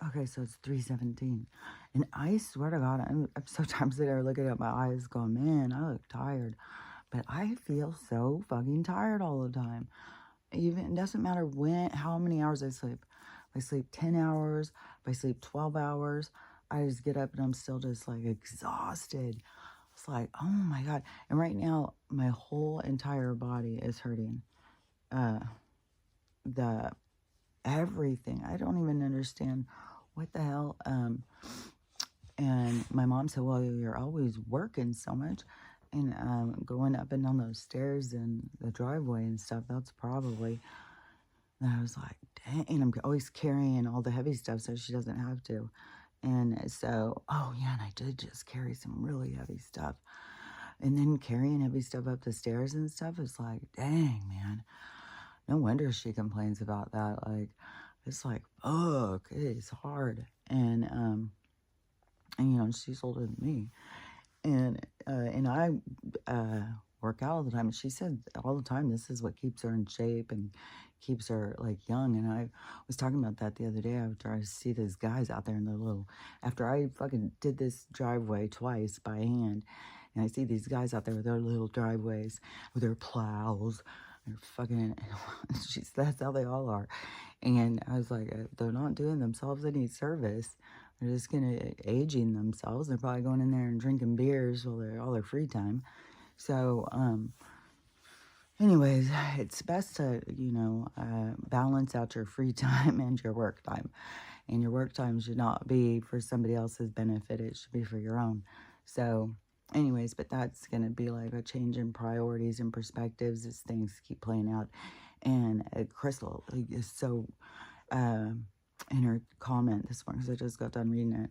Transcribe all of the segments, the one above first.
Okay, so it's 3:17. And I swear to God, I'm so times that I looking at my eyes going, man, I look tired. But I feel so fucking tired all the time. Even it doesn't matter how many hours I sleep. If I sleep 10 hours, if I sleep 12 hours, I just get up and I'm still just like exhausted. It's like, oh my God. And right now, my whole entire body is hurting. Uh, the everything. I don't even understand what the hell. And my mom said, well, you're always working so much. And going up and down those stairs and the driveway and stuff, that's probably. And I was like, dang, and I'm always carrying all the heavy stuff so she doesn't have to. And so, oh yeah, and I did just carry some really heavy stuff. And then carrying heavy stuff up the stairs and stuff is like, dang, man. No wonder she complains about that. Like, it's like, fuck, it is hard. And you know, she's older than me. And I work out all the time. And she said all the time, this is what keeps her in shape and keeps her like young. And I was talking about that the other day after I see these guys out there in their little, after I fucking did this driveway twice by hand. And I see these guys out there with their little driveways, with their plows. They're fucking, that's how they all are. And I was like, they're not doing themselves any service. They're just gonna aging themselves. They're probably going in there and drinking beers while they're all their free time. So, anyways, it's best to, you know, balance out your free time and your work time. And your work time should not be for somebody else's benefit. It should be for your own. So, anyways, but that's going to be like a change in priorities and perspectives as things keep playing out. And Crystal is so, in her comment this morning, because I just got done reading it,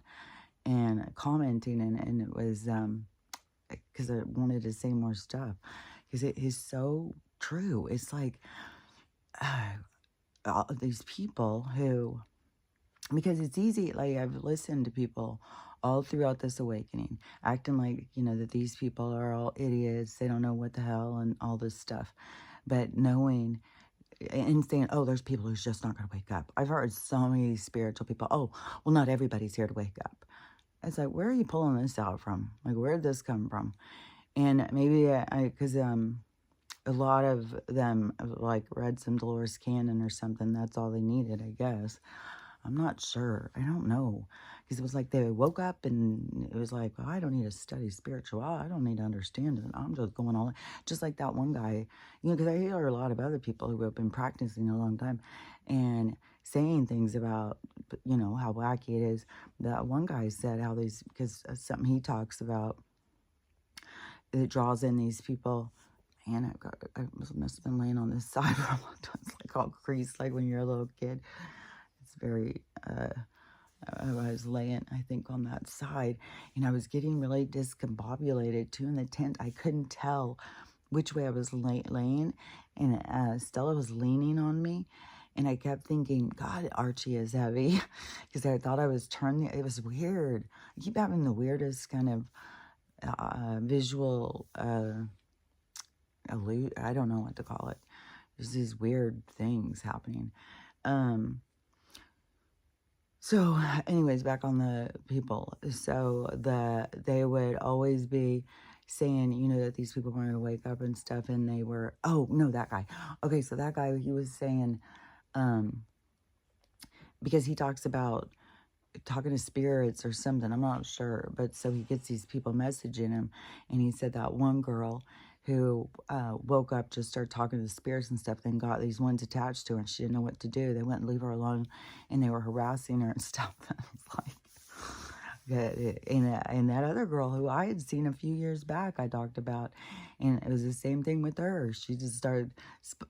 and commenting, and it was, because I wanted to say more stuff, because it is so true. It's like, all these people who, because it's easy, like I've listened to people all throughout this awakening acting like, you know, that these people are all idiots, they don't know what the hell and all this stuff, but knowing and saying, oh, there's people who's just not going to wake up. I've heard so many spiritual people, oh, well, not everybody's here to wake up. It's like, where are you pulling this out from? Like, where did this come from? And maybe because a lot of them like read some Dolores Cannon or something. That's all they needed, I guess. I'm not sure. I don't know. Because it was like they woke up and it was like, well, I don't need to study spiritual. I don't need to understand it. I'm just going all in. Just like that one guy, you know, because I hear a lot of other people who have been practicing a long time and saying things about, you know, how wacky it is. That one guy said how these, because something he talks about, it draws in these people. Man, I must have been laying on this side for a long time. It's like all creased, like when you're a little kid. It's very, I was laying, I think, on that side, and I was getting really discombobulated too in the tent. I couldn't tell which way I was laying, and Stella was leaning on me, and I kept thinking, God, Archie is heavy, because I thought I was turning. It was weird. I keep having the weirdest kind of visual, I don't know what to call it. There's these weird things happening. So anyways, back on the people. So they would always be saying, you know, that these people were going to wake up and stuff, and they were, oh, no, that guy. Okay, so that guy, he was saying, because he talks about talking to spirits or something, I'm not sure, but so he gets these people messaging him, and he said that one girl who woke up, just started talking to the spirits and stuff, then got these ones attached to her, and she didn't know what to do. They wouldn't leave her alone, and they were harassing her and stuff. It's like, and that other girl who I had seen a few years back, I talked about, and it was the same thing with her. She just started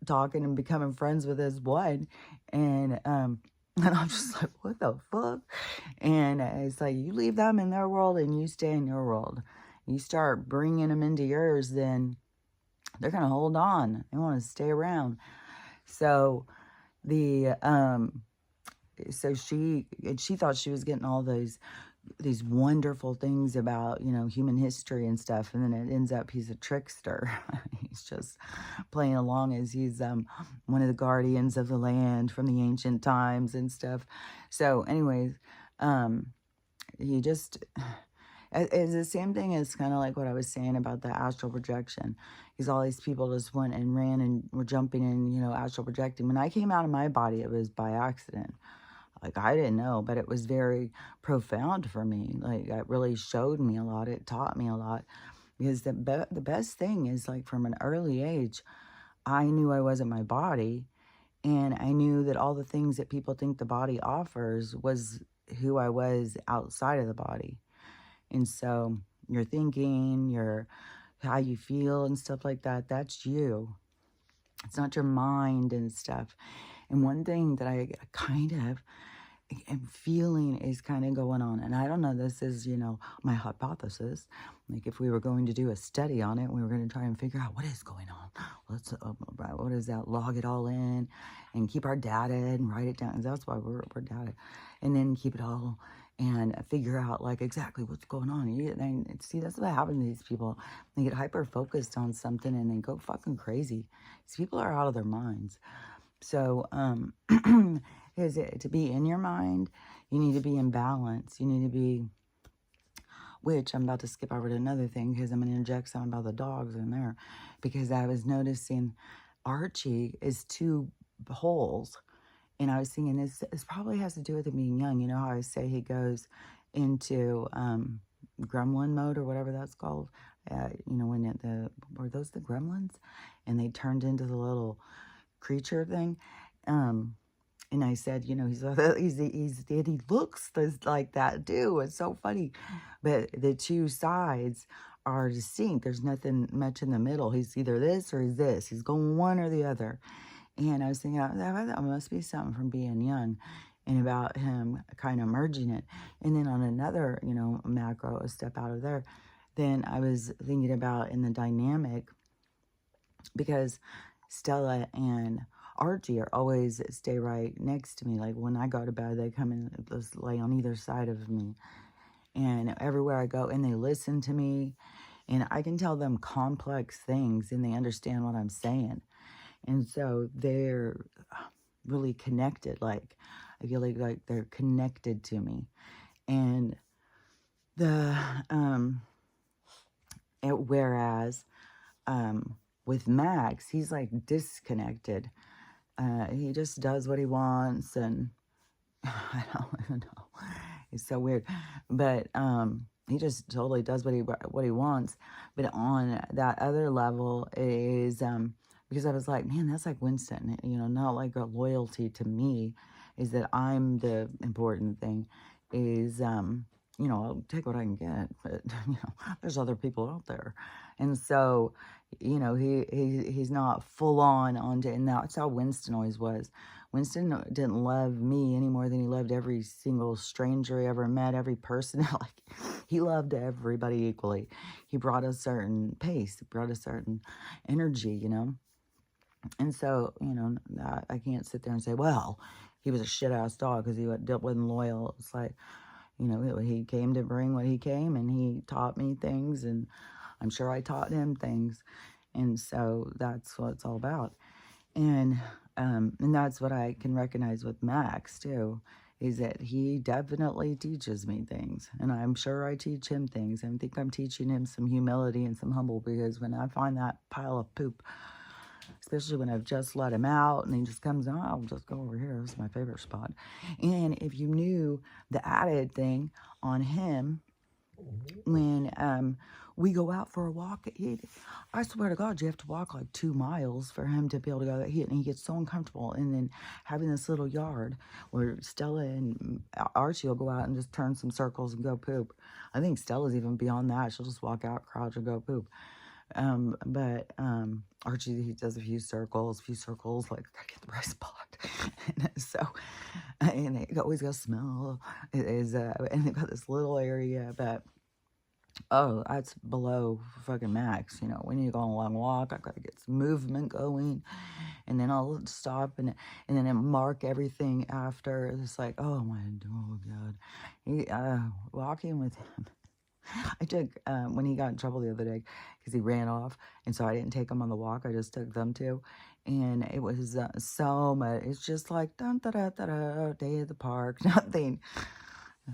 talking and becoming friends with this one, and I'm just like, what the fuck? And it's like, you leave them in their world and you stay in your world. You start bringing them into yours, then they're going to hold on. They want to stay around. So so she thought she was getting all those these wonderful things about, human history and stuff, and then it ends up he's a trickster. He's just playing along as he's one of the guardians of the land from the ancient times and stuff. So, anyways, um, he just it's the same thing as kind of like what I was saying about the astral projection. Because all these people just went and ran and were jumping in, astral projecting. When I came out of my body, it was by accident. Like, I didn't know, but it was very profound for me. Like, it really showed me a lot. It taught me a lot. Because the best thing is, like, from an early age, I knew I wasn't my body. And I knew that all the things that people think the body offers was who I was outside of the body. And so your thinking, your how you feel and stuff like that, that's you. It's not your mind and stuff. And one thing that I kind of am feeling is kind of going on, and I don't know, this is, my hypothesis. Like, if we were going to do a study on it, we were going to try and figure out what is going on. Let's, what is that? Log it all in and keep our data and write it down. That's why we're data. And then keep it all and figure out, like, exactly what's going on. See, that's what happens to these people. They get hyper focused on something and they go fucking crazy. These people are out of their minds. So, is it to be in your mind? You need to be in balance. You need to be, which I'm about to skip over to another thing because I'm going to inject some about the dogs in there, because I was noticing Archie is 2 holes, and I was thinking this probably has to do with him being young. You know how I say he goes into gremlin mode or whatever that's called. When were those the gremlins, and they turned into the little creature thing. And I said, he looks like that too. It's so funny. But the 2 sides are distinct. There's nothing much in the middle. He's either this or he's this. He's going one or the other. And I was thinking, that must be something from being young, and about him kind of merging it. And then on another, macro, a step out of there, then I was thinking about in the dynamic, because Stella and Archie are always stay right next to me. Like, when I go to bed, they come and just lay on either side of me. And everywhere I go, and they listen to me. And I can tell them complex things, and they understand what I'm saying. And so they're really connected. Like, I feel like they're connected to me. And whereas with Max, he's like disconnected. He just does what he wants, and I don't even know. It's so weird, but he just totally does what he wants. But on that other level is because I was like, man, that's like Winston. Not like a loyalty to me. Is that I'm the important thing? Is I'll take what I can get, but there's other people out there, and so he's not full on onto, and that's how Winston always was. Winston didn't love me any more than he loved every single stranger he ever met, every person. Like, he loved everybody equally. He brought a certain pace, he brought a certain energy, And so, I can't sit there and say, well, he was a shit-ass dog because he wasn't loyal. It's like, he came to bring what he came, and he taught me things, and I'm sure I taught him things. And so that's what it's all about. And that's what I can recognize with Max, too, is that he definitely teaches me things. And I'm sure I teach him things. I think I'm teaching him some humility and some humble, because when I find that pile of poop, especially when I've just let him out and he just comes on, I'll just go over here. This is my favorite spot. And if you knew the added thing on him, when we go out for a walk, I swear to God, you have to walk like 2 miles for him to be able to go. And he gets so uncomfortable. And then having this little yard where Stella and Archie will go out and just turn some circles and go poop. I think Stella's even beyond that. She'll just walk out, crouch, and go poop. But Archie, he does a few circles, like, gotta get the right spot. And so, and it always got smell. And they've got this little area, but Oh, that's below fucking max. You know, we need to go on a long walk. I gotta get some movement going, and then I'll stop and then mark everything after. It's like, oh god, walking with him. I took when he got in trouble the other day because he ran off, and so I didn't take him on the walk. I just took them two, and it was so much. It's just like dun da da da da day at the park, nothing.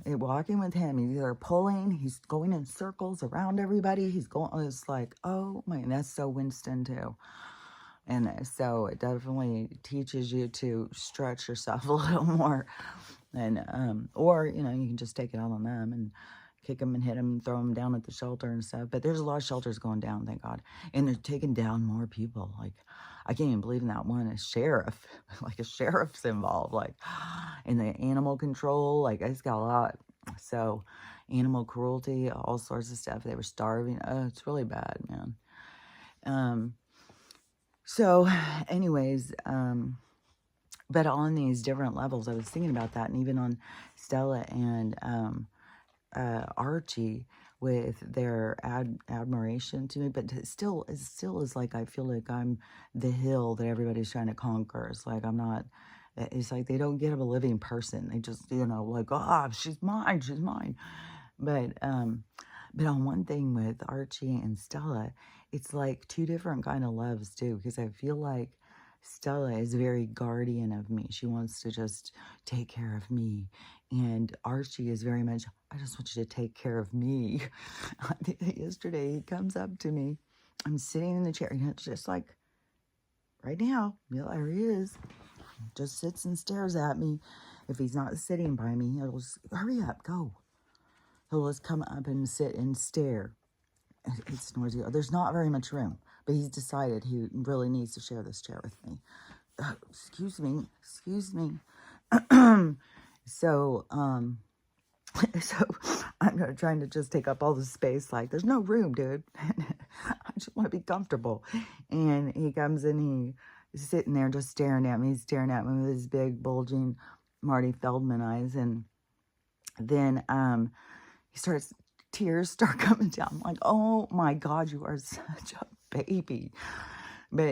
Walking with him, he's either pulling, he's going in circles around everybody. He's going. It's like, oh my, and that's so Winston too. And so it definitely teaches you to stretch yourself a little more. And, or, you know, you can just take it out on them and kick them and hit them and throw them down at the shelter and stuff. But there's a lot of shelters going down, thank God. And they're taking down more people. Like, I can't even believe in that one, a sheriff. Like, a sheriff's involved. Like, in the animal control, like, it's got a lot. So, animal cruelty, all sorts of stuff. They were starving. Oh, it's really bad, man. So, anyways, but on these different levels, I was thinking about that, and even on Stella and Archie with their admiration to me, but it still is like I feel like I'm the hill that everybody's trying to conquer. It's like I'm not. It's like they don't get a living person. They just, you know, like, she's mine, she's mine. But on one thing with Archie and Stella, it's like two different kind of loves too, because I feel like Stella is very guardian of me. She wants to just take care of me. And Archie is very much, I just want you to take care of me. Yesterday, he comes up to me. I'm sitting in the chair, and it's just like, right now, yeah, there he is. Just sits and stares at me. If he's not sitting by me, he'll just, hurry up, go. He'll just come up and sit and stare. It's noisy. There's not very much room, but he's decided he really needs to share this chair with me. Excuse me. So, so I'm trying to just take up all the space. Like, there's no room, dude. I just want to be comfortable. And he comes in, he's sitting there just staring at me. He's staring at me with his big, bulging Marty Feldman eyes. And then tears start coming down. I'm like, oh my God, you are such a baby. But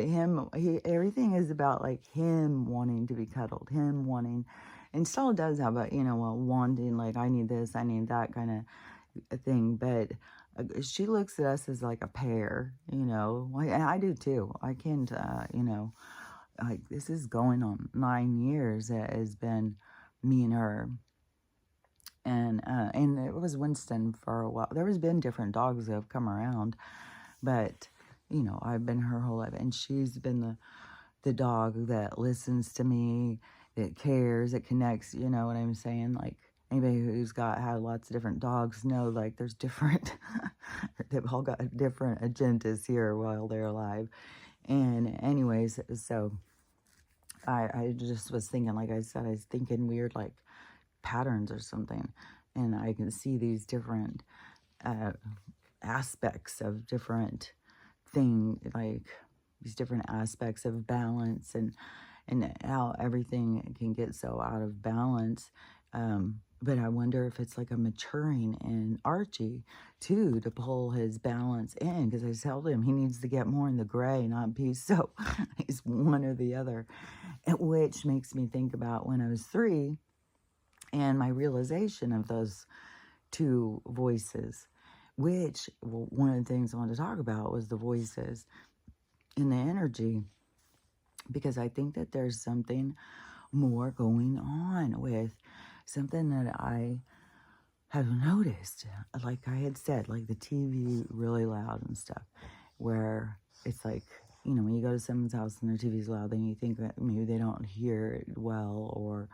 everything is about like him wanting to be cuddled, him wanting, and Stella does have a, you know, a wanting, like, I need this, I need that kind of thing. But she looks at us as like a pair, you know, and I do too. I can't, you know, like, this is going on 9 years. It has been me and her. And it was Winston for a while. There has been different dogs that have come around, but, you know, I've been her whole life, and she's been the dog that listens to me, that cares, that connects, you know what I'm saying? Like, anybody who's had lots of different dogs know, like, there's different, they've all got different agendas here while they're alive. And anyways, so I just was thinking, like I said, I was thinking weird, like, patterns or something, and I can see these different aspects of different things, like these different aspects of balance, and how everything can get so out of balance. But I wonder if it's like a maturing in Archie too, to pull his balance in, because I told him he needs to get more in the gray, not peace. So he's one or the other, which makes me think about when I was 3 and my realization of those two voices, which, well, one of the things I wanted to talk about was the voices and the energy, because I think that there's something more going on with something that I have noticed. Like I had said, like the TV really loud and stuff, where it's like, you know, when you go to someone's house and their TV's loud, then you think that maybe they don't hear it well, or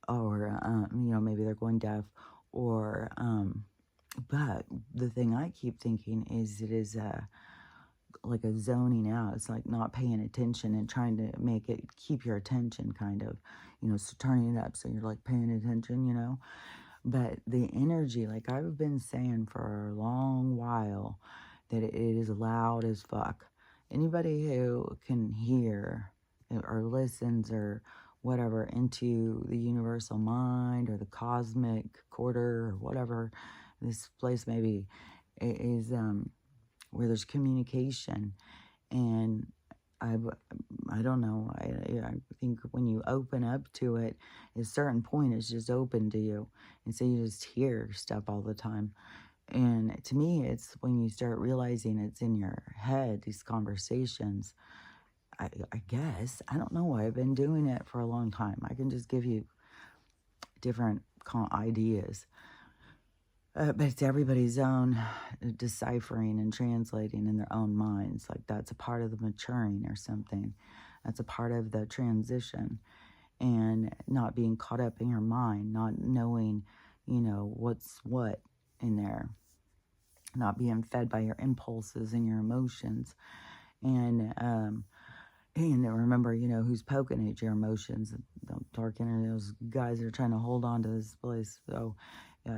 you know, maybe they're going deaf, or, but the thing I keep thinking is it is like a zoning out. It's like not paying attention and trying to make it keep your attention, kind of, you know, so turning it up so you're like paying attention, you know. But the energy, like I've been saying for a long while, that it is loud as fuck. Anybody who can hear or listens or whatever into the universal mind or the cosmic quarter or whatever this place may be, is where there's communication. And I, I don't know. I think when you open up to it, at a certain point, it's just open to you. And so you just hear stuff all the time. And to me, it's when you start realizing it's in your head, these conversations. I guess, I don't know why I've been doing it for a long time. I can just give you different ideas. But it's everybody's own deciphering and translating in their own minds. Like that's a part of the maturing or something. That's a part of the transition and not being caught up in your mind, not knowing, what's what in there, not being fed by your impulses and your emotions. And remember, who's poking at your emotions. The dark energy, those guys are trying to hold on to this place. So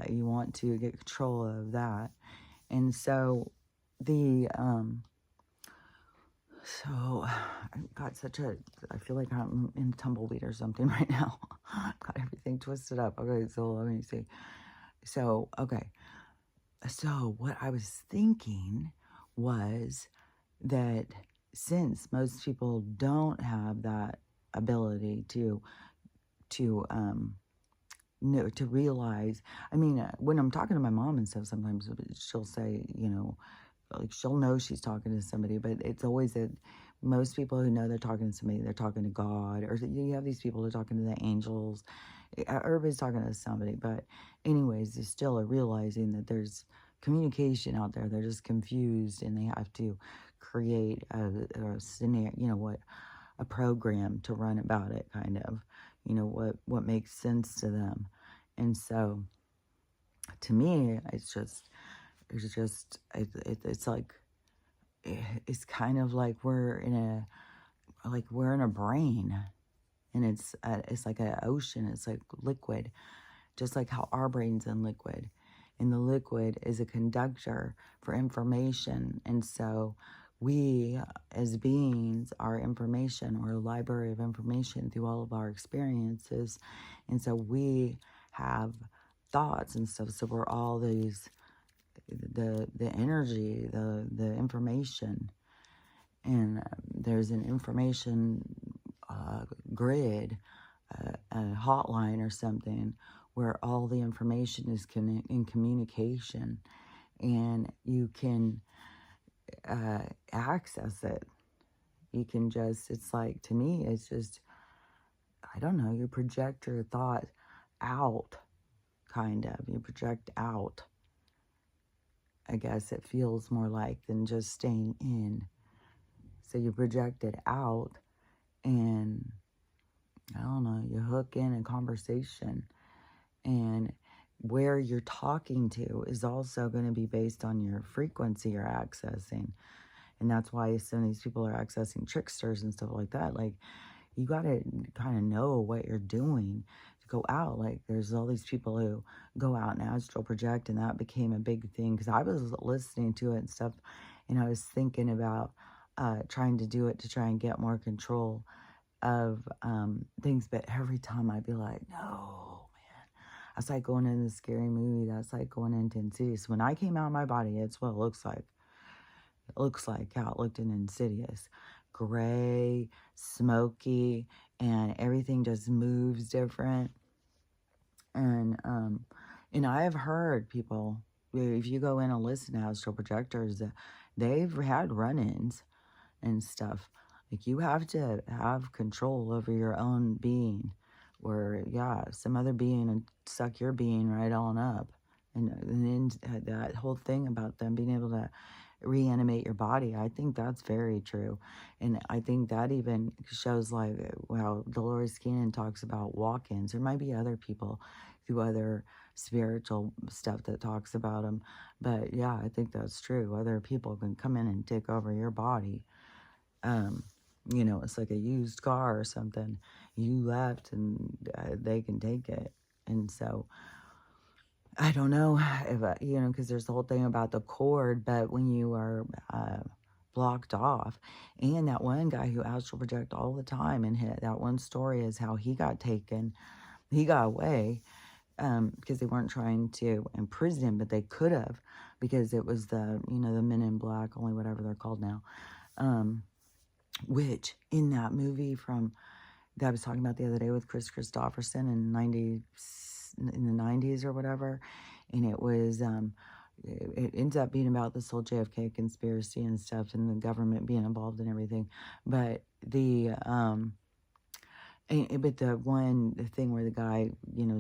you want to get control of that. And so I've got I feel like I'm in tumbleweed or something right now. I've got everything twisted up. Okay, so let me see. So, okay. So what I was thinking was that since most people don't have that ability to know, to realize, I mean, when I'm talking to my mom and stuff, sometimes she'll say, like she'll know she's talking to somebody, but it's always that most people who know they're talking to somebody, they're talking to God, or you have these people who are talking to the angels. Everybody's talking to somebody, but anyways, they still are realizing that there's communication out there. They're just confused, and they have to create a scenario, a program to run about it, kind of, what makes sense to them. And so, to me, it's like, it's kind of like we're in a brain, and it's like an ocean. It's like liquid, just like how our brain's in liquid, and the liquid is a conductor for information. And so we as beings are information. We're a library of information through all of our experiences. And so we have thoughts and stuff. So we're all these, the energy, the information. And there's an information grid, a hotline or something, where all the information is in communication, and you can access it. You can just, it's like, to me, it's just, I don't know, you project your thought out, kind of. You project out. I guess it feels more like than just staying in. So you project it out, and I don't know, you hook in a conversation, and where you're talking to is also going to be based on your frequency you're accessing. And that's why some of these people are accessing tricksters and stuff like that. Like, you got to kind of know what you're doing to go out. Like, there's all these people who go out and astral project, and that became a big thing because I was listening to it and stuff, and I was thinking about trying to do it to try and get more control of things. But every time I'd be like, no, man. That's like going into a scary movie. That's like going into Insidious. When I came out of my body, it's what it looks like. It looks like how it looked in Insidious. Gray, smoky, and everything just moves different. And I've heard people, if you go in and listen to astral projectors, they've had run-ins and stuff. Like, you have to have control over your own being, where, yeah, some other being would suck your being right on up. And then that whole thing about them being able to reanimate your body, I think that's very true. And I think that even shows, like, how Dolores Cannon talks about walk-ins. There might be other people through other spiritual stuff that talks about them. But yeah, I think that's true. Other people can come in and take over your body. It's like a used car or something. You left, and they can take it. And so, I don't know if, because there's the whole thing about the cord, but when you are blocked off, and that one guy who astral project all the time, and that one story is how he got taken, he got away, because they weren't trying to imprison him, but they could have, because it was the, the Men in Black, only whatever they're called now, which in that movie that I was talking about the other day with Chris Christopherson in the 90s or whatever, and it was, it ends up being about this whole JFK conspiracy and stuff, and the government being involved in everything, but but the thing where the guy,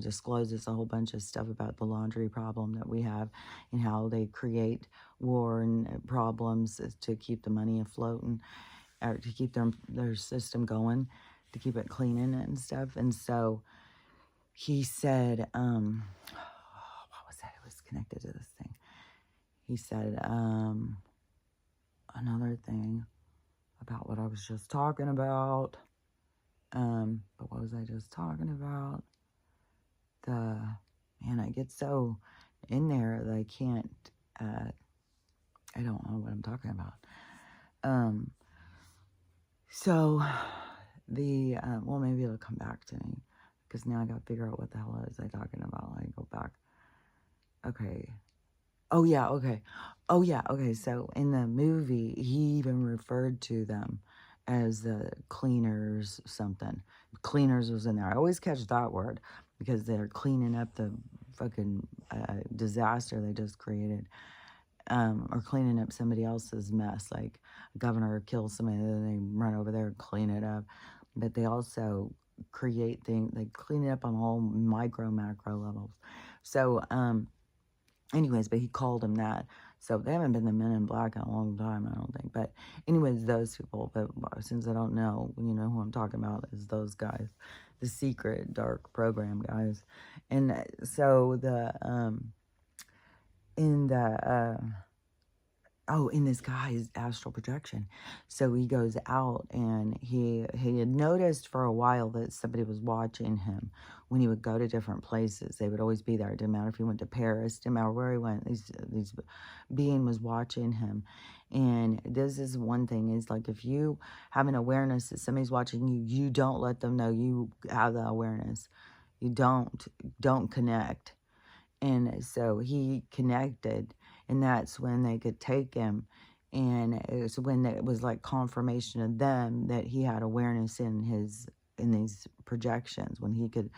discloses a whole bunch of stuff about the laundry problem that we have and how they create war and problems to keep the money afloat and to keep their system going, to keep it cleaning and stuff. And so he said, what was that? It was connected to this thing. He said, another thing about what I was just talking about. But what was I just talking about? Man, I get so in there that I can't, I don't know what I'm talking about. So well, maybe it'll come back to me, because now I gotta figure out what the hell is I talking about. I go back. Okay. Oh yeah, okay. Oh yeah, okay. So in the movie, he even referred to them as the cleaners something. Cleaners was in there. I always catch that word because they're cleaning up the fucking disaster they just created. Or cleaning up somebody else's mess. Like a governor kills somebody and then they run over there and clean it up. But they also create things, they clean it up on all micro, macro levels. So, anyways, but he called them that. So they haven't been the Men in Black in a long time, I don't think. But anyways, those people. But since I don't know, who I'm talking about is those guys, the secret dark program guys. And so in this guy's astral projection. So he goes out and he had noticed for a while that somebody was watching him when he would go to different places. They would always be there. It didn't matter if he went to Paris, didn't matter where he went. These being was watching him. And this is one thing, is like, if you have an awareness that somebody's watching you, you don't let them know you have the awareness. You don't connect. And so he connected, and that's when they could take him. And it was when it was like confirmation of them that he had awareness in these projections, when he could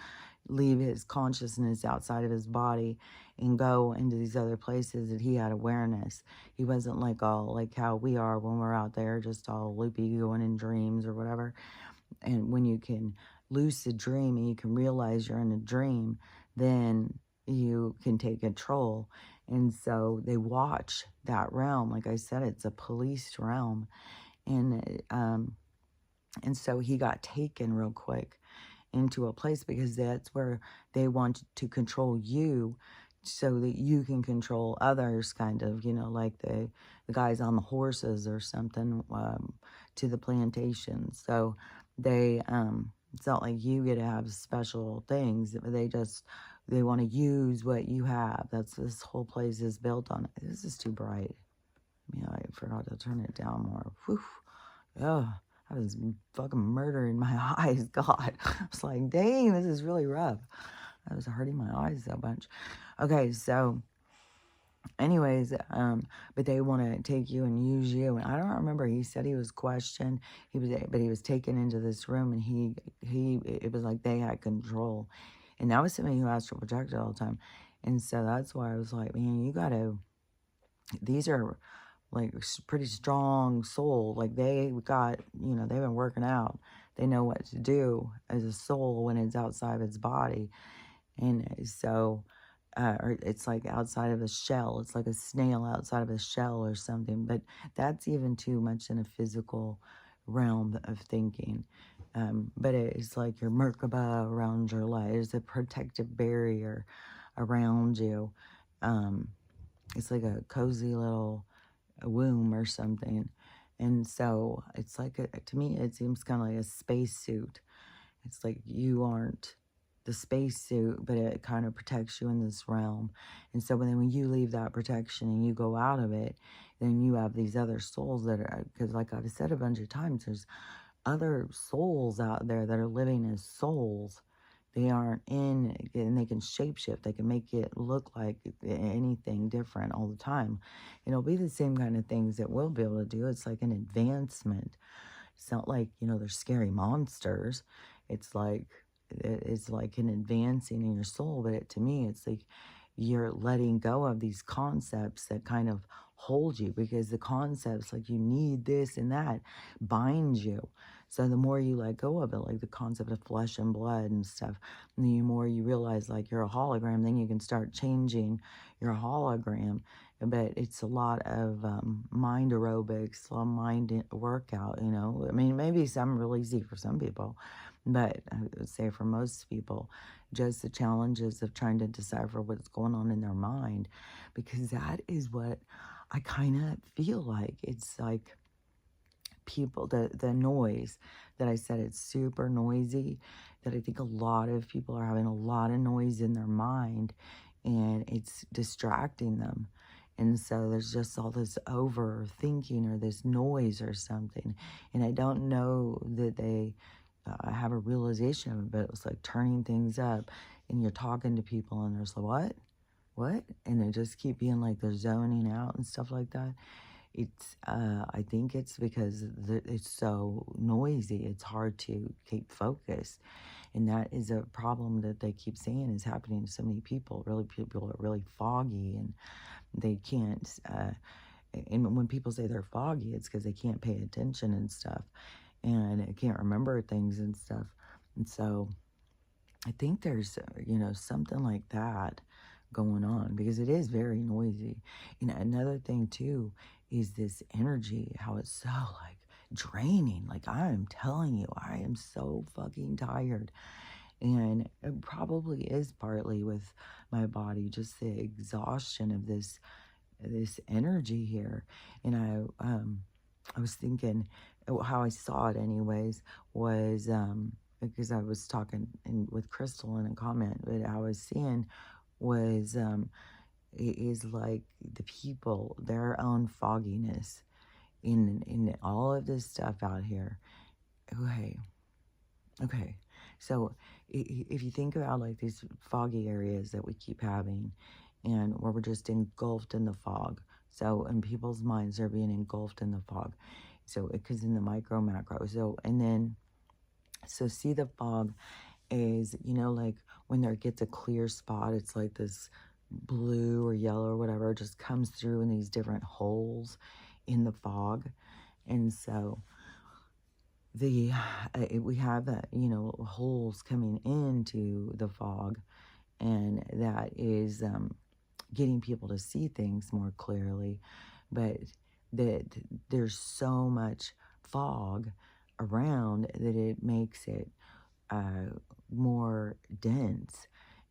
leave his consciousness outside of his body and go into these other places, that he had awareness. He wasn't like all like how we are when we're out there, just all loopy going in dreams or whatever. And when you can lucid dream and you can realize you're in a dream, then you can take control. And so they watch that realm. Like I said, it's a policed realm. And so he got taken real quick into a place, because that's where they want to control you so that you can control others, kind of, like the guys on the horses or something, to the plantation. So they, it's not like you get to have special things. They want to use what you have. This whole place is built on it. This is too bright. I forgot to turn it down more. Whew. Oh, I was fucking murdering my eyes. God. I was like, dang, this is really rough. I was hurting my eyes so much. Okay, so anyways, but they want to take you and use you. And I don't remember, he said he was questioned. But he was taken into this room, and it was like they had control. And that was somebody who astral projected all the time. And so that's why I was like, man, these are like pretty strong soul. Like they've been working out. They know what to do as a soul when it's outside of its body. And so, or it's like outside of a shell. It's like a snail outside of a shell or something. But that's even too much in a physical realm of thinking. But it's like your Merkaba around your life. There's a protective barrier around you. It's like a cozy little womb or something. And so it's like, to me, it seems kind of like a spacesuit. It's like you aren't the spacesuit, but it kind of protects you in this realm. And so when you leave that protection and you go out of it, then you have these other souls that are, because like I've said a bunch of times, there's other souls out there that are living as souls, They aren't in, and they can shapeshift. They can make it look like anything different all the time. And it'll be the same kind of things that we'll be able to do. It's like an advancement. It's not like, they're scary monsters. It's like, it's like an advancing in your soul. But to me, it's like you're letting go of these concepts that kind of hold you, because the concepts, like you need this and that, bind you. So the more you let go of it, like the concept of flesh and blood and stuff, and the more you realize like you're a hologram, then you can start changing your hologram. But it's a lot of mind aerobics, a lot of mind workout, I mean, maybe some real easy for some people, but I would say for most people, just the challenges of trying to decipher what's going on in their mind, because that is what I kind of feel like. It's like people, the noise that I said, it's super noisy, that I think a lot of people are having a lot of noise in their mind, and it's distracting them. And so there's just all this overthinking or this noise or something. And I don't know that they have a realization of it, but it's like turning things up, and you're talking to people and there's like, what? And they just keep being like they're zoning out and stuff like that. I think it's because it's so noisy. It's hard to keep focused. And that is a problem that they keep saying is happening to so many people. Really, people are really foggy, and they can't, and when people say they're foggy, it's because they can't pay attention and stuff, and can't remember things and stuff. And so I think there's, something like that going on, because it is very noisy. And another thing too is this energy, how it's so like draining. Like I'm telling you, I am so fucking tired. And it probably is partly with my body, just the exhaustion of this energy here. And I was thinking, how I saw it anyways was because I was talking with Crystal in a comment, but I was seeing was it is like the people, their own fogginess in all of this stuff out here. Okay, so if you think about like these foggy areas that we keep having, and where we're just engulfed in the fog. So in people's minds, they're being engulfed in the fog. So because in the micro macro. So and then so see the fog is, like when there gets a clear spot, it's like this blue or yellow or whatever just comes through in these different holes in the fog. And so we have holes coming into the fog, and that is getting people to see things more clearly, but that there's so much fog around that it makes it more dense.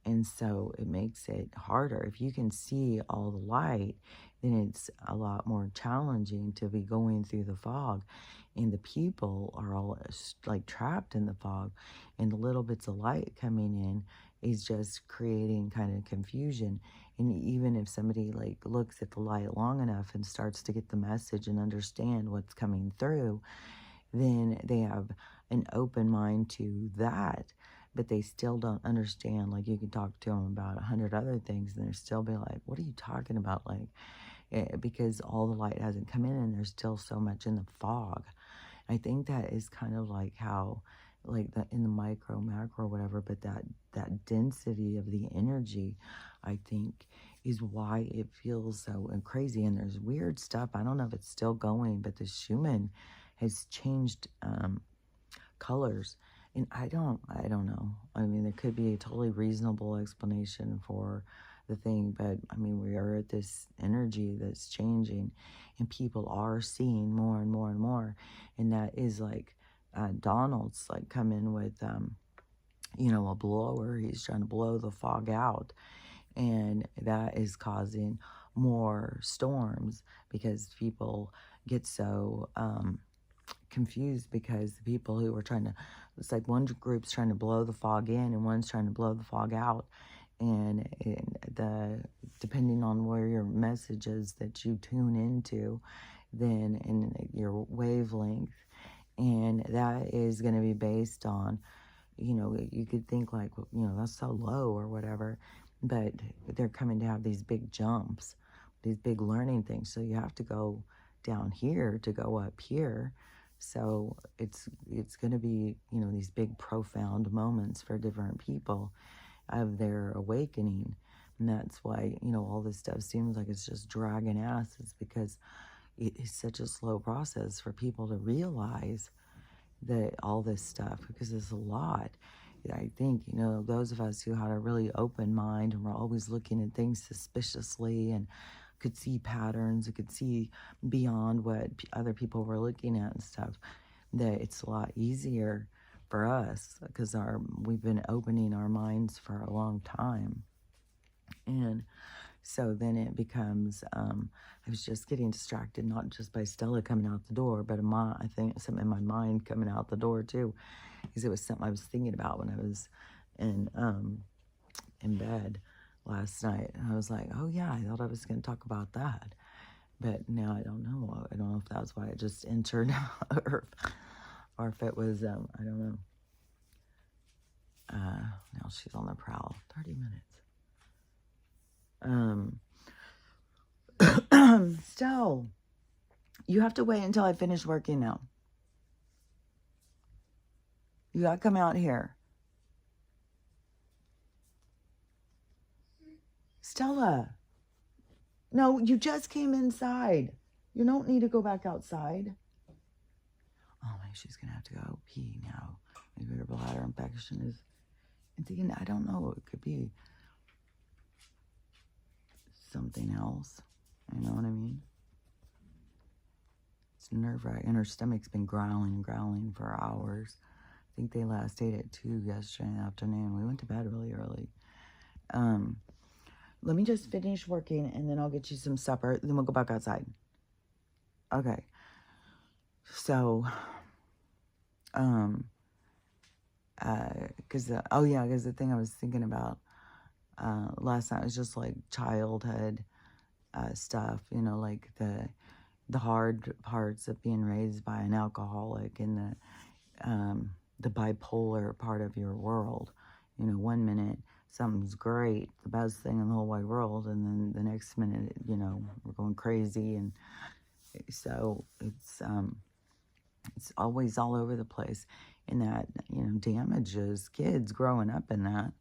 And so it makes it harder. If you can see all the light, then it's a lot more challenging to be going through the fog. And the people are all like trapped in the fog, and the little bits of light coming in is just creating kind of confusion. And even if somebody like looks at the light long enough and starts to get the message and understand what's coming through, then they have an open mind to that, but they still don't understand. Like you can talk to them about 100 other things, and they're still be like, what are you talking about? Like, because all the light hasn't come in, and there's still so much in the fog. I think that is kind of like how, like the in the micro, macro, whatever, but that density of the energy, I think, is why it feels so crazy. And there's weird stuff. I don't know if it's still going, but the Schumann has changed colors. And I don't know. I mean, there could be a totally reasonable explanation for the thing, but I mean, we are at this energy that's changing, and people are seeing more and more and more. And that is like Donald's like come in with, a blower. He's trying to blow the fog out, and that is causing more storms because people get so confused, because the people who are trying to, it's like one group's trying to blow the fog in and one's trying to blow the fog out. And depending on where your message is that you tune into, then in your wavelength, and that is going to be based on, you know, you could think like, well, you know, that's so low or whatever, but they're coming to have these big jumps, these big learning things. So you have to go down here to go up here. So it's going to be, you know, these big profound moments for different people of their awakening. And that's why, you know, all this stuff seems like it's just dragging ass, is because it is such a slow process for people to realize that all this stuff, because it's a lot. I think, you know, those of us who had a really open mind and were always looking at things suspiciously and could see patterns, and could see beyond what other people were looking at and stuff, that it's a lot easier for us because we've been opening our minds for a long time. And so then it becomes, I was just getting distracted, not just by Stella coming out the door, but I think something in my mind coming out the door too, because it was something I was thinking about when I was in bed last night. And I was like, oh yeah, I thought I was going to talk about that. But now I don't know. I don't know if that's why it just entered or if it was, I don't know. Now she's on the prowl. 30 minutes. Still, you have to wait until I finish working now. You gotta come out here. Stella. No, you just came inside. You don't need to go back outside. Oh, maybe she's gonna have to go pee now. Maybe her bladder infection is... And thinking, I don't know, it could be something else. You know what I mean? It's nerve-wracking. Her stomach's been growling for hours. I think they last ate at 2 yesterday afternoon. We went to bed really early. Let me just finish working, and then I'll get you some supper. Then we'll go back outside. Okay. So, because the thing I was thinking about last night was just like childhood stuff, you know, like the hard parts of being raised by an alcoholic, and the bipolar part of your world. You know, one minute something's great, the best thing in the whole wide world, and then the next minute, you know, we're going crazy. And so it's always all over the place, and that, you know, damages kids growing up in that.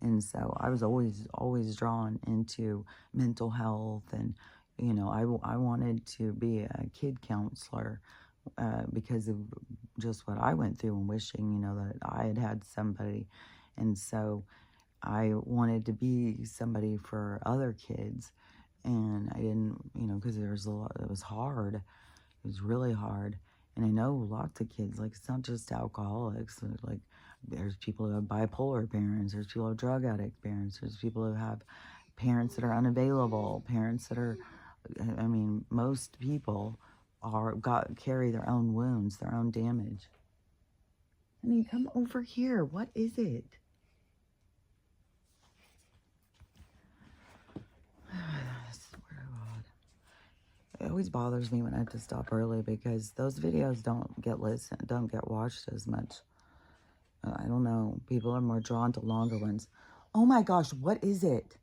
And so I was always drawn into mental health, and, you know, I wanted to be a kid counselor because of just what I went through, and wishing, you know, that I had somebody. And so I wanted to be somebody for other kids, and I didn't, you know, because it was hard. It was really hard. And I know lots of kids, like, it's not just alcoholics. Like, there's people who have bipolar parents. There's people who have drug addict parents. There's people who have parents that are unavailable. Parents that are, I mean, most people carry their own wounds, their own damage. Honey, come over here. What is it? I swear to God. It always bothers me when I have to stop early, because those videos don't get watched as much. I don't know. People are more drawn to longer ones. Oh my gosh, what is it?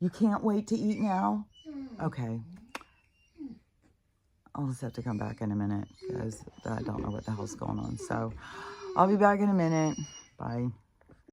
You can't wait to eat now? Okay. I'll just have to come back in a minute, because I don't know what the hell's going on. So I'll be back in a minute. Bye.